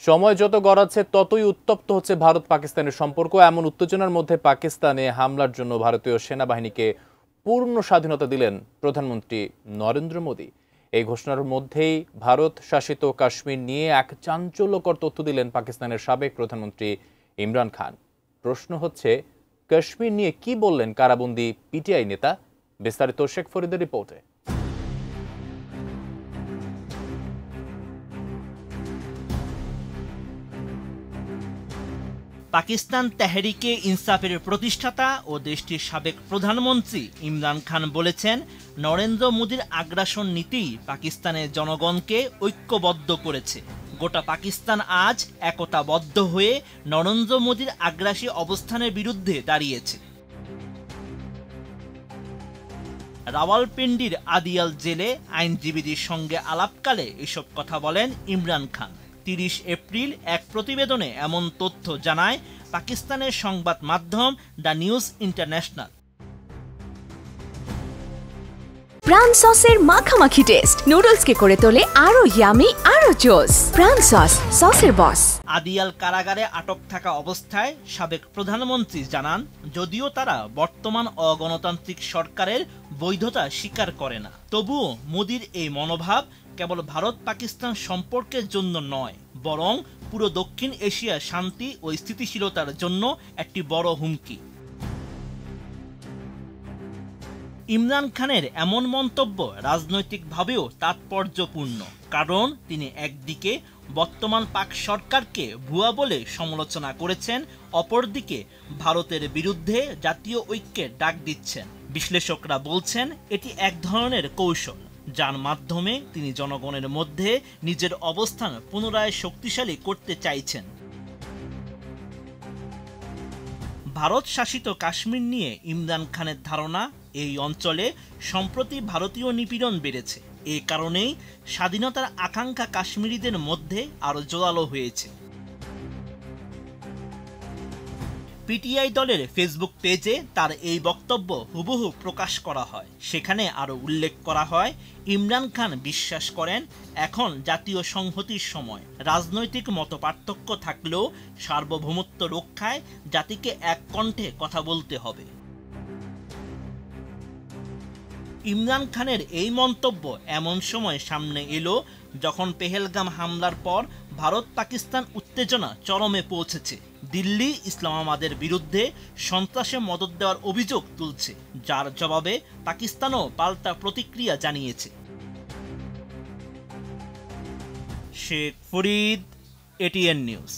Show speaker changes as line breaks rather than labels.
সময় যত গড়াচ্ছে ততই উত্তপ্ত হচ্ছে ভারত পাকিস্তানের সম্পর্ক। এমন উত্তেজনার মধ্যে পাকিস্তানে হামলার জন্য ভারতীয় সেনাবাহিনীকে পূর্ণ স্বাধীনতা দিলেন প্রধানমন্ত্রী নরেন্দ্র মোদী। এই ঘোষণার মধ্যেই ভারত শাসিত কাশ্মীর নিয়ে এক চাঞ্চল্যকর তথ্য দিলেন পাকিস্তানের সাবেক প্রধানমন্ত্রী ইমরান খান। প্রশ্ন হচ্ছে, কাশ্মীর নিয়ে কি বললেন কারাবন্দী পিটিআই নেতা? বিস্তারিত শেখ ফরিদের রিপোর্টে।
পাকিস্তান তেহরিকে ইনসাফের প্রতিষ্ঠাতা ও দেশটির সাবেক প্রধানমন্ত্রী ইমরান খান বলেছেন, নরেন্দ্র মোদীর আগ্রাসন নীতি পাকিস্তানের জনগণকে ঐক্যবদ্ধ করেছে। গোটা পাকিস্তান আজ একতাবদ্ধ হয়ে নরেন্দ্র মোদীর আগ্রাসী অবস্থানের বিরুদ্ধে দাঁড়িয়েছে। রাওয়ালপিন্ডির আদিয়াল জেলে আইনজীবীদের সঙ্গে আলাপকালে এসব কথা বলেন ইমরান খান। 30 এপ্রিল এক প্রতিবেদনে এমন তথ্য জানায় পাকিস্তানের সংবাদ মাধ্যম দ্য নিউজ ইন্টারন্যাশনাল।
প্রাণ সসের মাখামাখি টেস্ট নুডলসকে করে তোলে আরো ইয়ামি আরো জোস। প্রাণ সসের বস।
আদিয়াল কারাগারে আটক থাকা অবস্থায় সাবেক প্রধানমন্ত্রী জানান, যদিও তারা বর্তমান অগণতান্ত্রিক সরকারের বৈধতা স্বীকার করে না, তবুও মোদির এই মনোভাব কেবল ভারত পাকিস্তান সম্পর্কের জন্য নয়, বরং পুরো দক্ষিণ এশিয়ার শান্তি ও স্থিতিশীলতার জন্য একটি বড় হুমকি। ইমরান খানের এমন মন্তব্য রাজনৈতিকভাবেও তাৎপর্যপূর্ণ, কারণ তিনি একদিকে বর্তমান পাক সরকারকে ভুয়া বলে সমালোচনা করেছেন, অপরদিকে ভারতের বিরুদ্ধে জাতীয় ঐক্যের ডাক দিচ্ছেন। বিশ্লেষকরা বলছেন এটি এক ধরনের কৌশল, যার মাধ্যমে তিনি জনগণের মধ্যে নিজের অবস্থান পুনরায় শক্তিশালী করতে চাইছেন। ভারত শাসিত কাশ্মীর নিয়ে ইমরান খানের ধারণা, এই অঞ্চলে সম্প্রতি ভারতীয় নিপীড়ন বেড়েছে। এ কারণেই স্বাধীনতার আকাঙ্ক্ষা কাশ্মীরিদের মধ্যে আরো জোরালো হয়েছে। পিটিআই দলের ফেসবুক পেজে তার এই বক্তব্য হুবহু প্রকাশ করা হয়। সেখানে আরো উল্লেখ করা হয়, ইমরান খান বিশ্বাস করেন এখন জাতীয় সংহতির সময়। রাজনৈতিক মতপার্থক্য থাকলেও সার্বভৌমত্ব রক্ষায় জাতিকে এক কণ্ঠে কথা বলতে হবে। ইমরান খানের এই মন্তব্য এমন সময় সামনে এলো যখন পেহেলগাম হামলার পর ভারত পাকিস্তান উত্তেজনা চরমে পৌঁছেছে। দিল্লি ইসলামাবাদের বিরুদ্ধে সন্ত্রাসে মদদ দেওয়ার অভিযোগ তুলছে, যার জবাবে পাকিস্তানও পাল্টা প্রতিক্রিয়া জানিয়েছে। Sheikh Farid, ATN news.